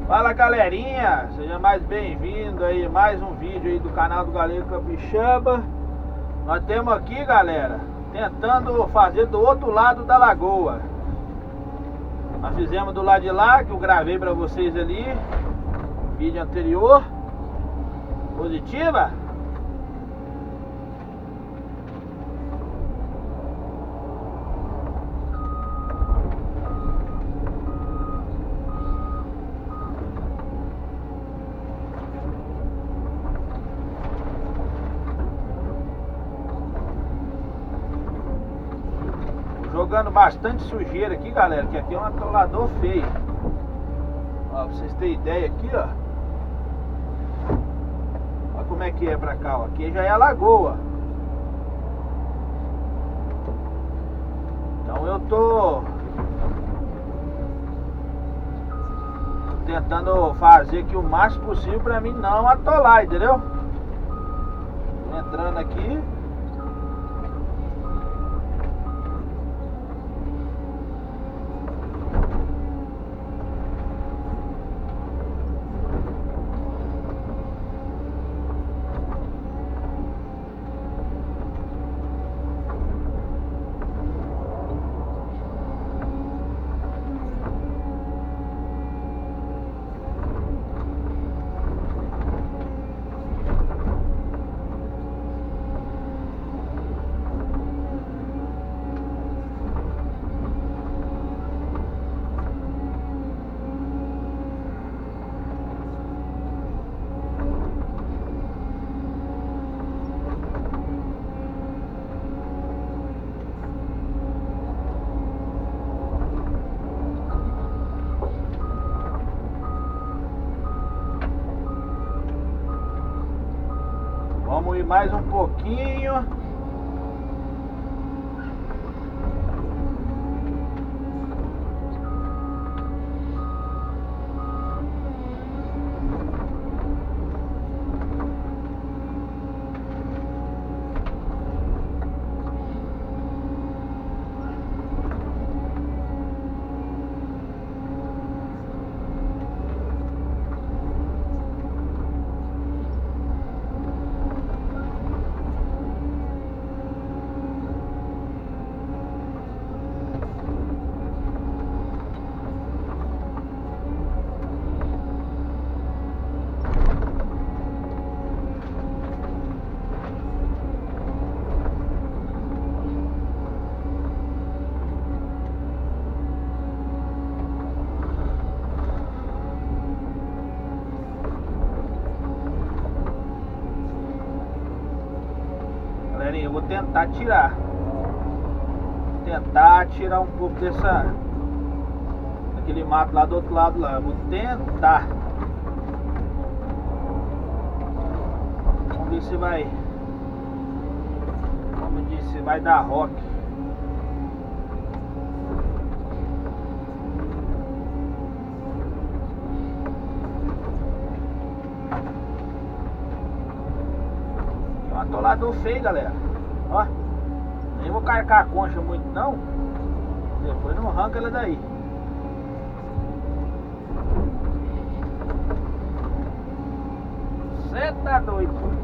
Fala galerinha, seja mais bem-vindo aí, mais um vídeo aí do canal do Galego Capixaba. Nós temos aqui, galera, tentando fazer do outro lado da lagoa. Nós fizemos do lado de lá, que eu gravei pra vocês ali, vídeo anterior. Positiva? Jogando bastante sujeira aqui, galera, que aqui é um atolador feio. Ó, pra vocês terem ideia aqui, ó. Olha como é que é pra cá, ó. Aqui já é a lagoa. Então eu tô tentando fazer aqui o máximo possível pra mim não atolar, entendeu? Tô entrando aqui. Vamos ir mais um pouquinho. Eu vou tentar tirar um pouco daquele mato lá do outro lado lá. Eu vou tentar. Vamos ver se vai, como eu disse, vai dar rock. É um atolador feio, galera. Ó, nem vou carcar a concha muito não. Depois não arranca ela daí. Cê tá doido.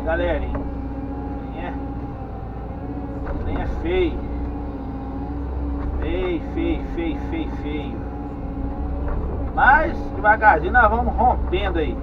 galerinha. O trem é feio. Feio. Mas devagarzinho nós vamos rompendo aí.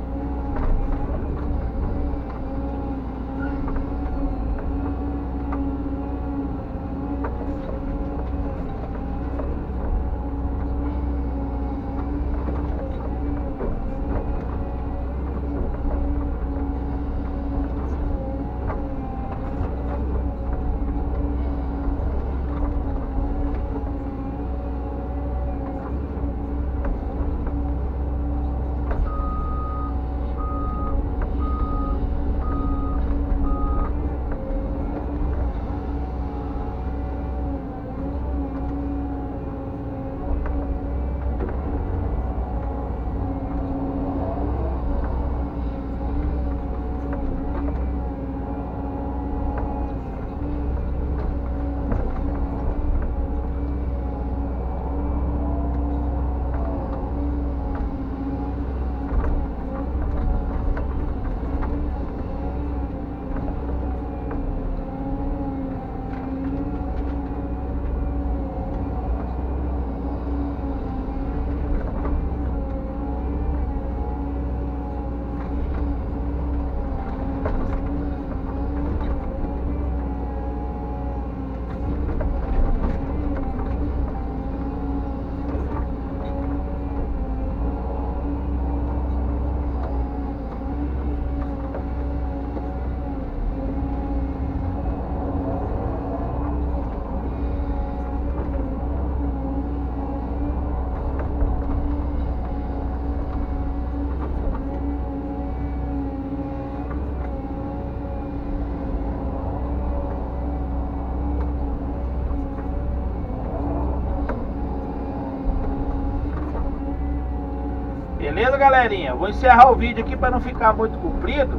Beleza, galerinha? Vou encerrar o vídeo aqui para não ficar muito comprido.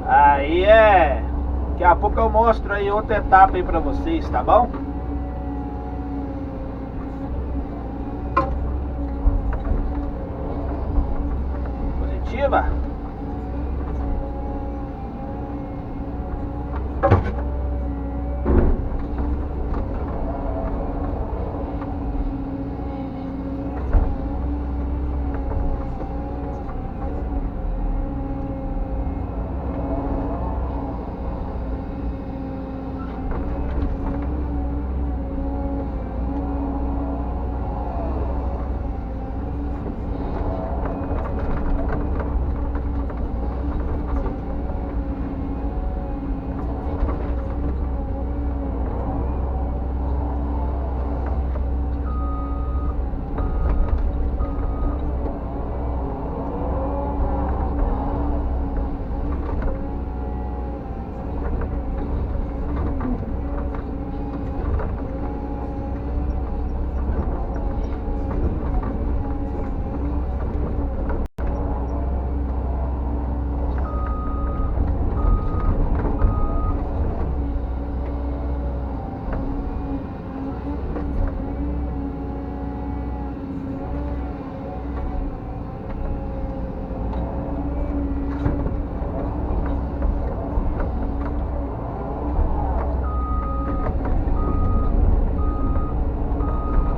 Aí daqui a pouco eu mostro aí outra etapa aí para vocês, tá bom? Positiva.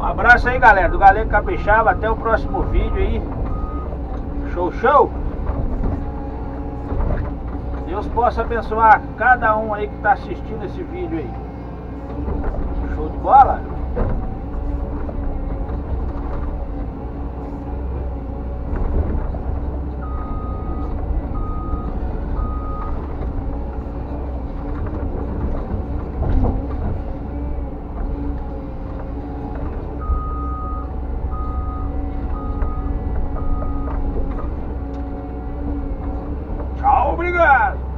Abraço aí, galera, do Galego Capixaba. Até o próximo vídeo aí. Show. Deus possa abençoar cada um aí que está assistindo esse vídeo aí. Show de bola. Tchau, obrigado.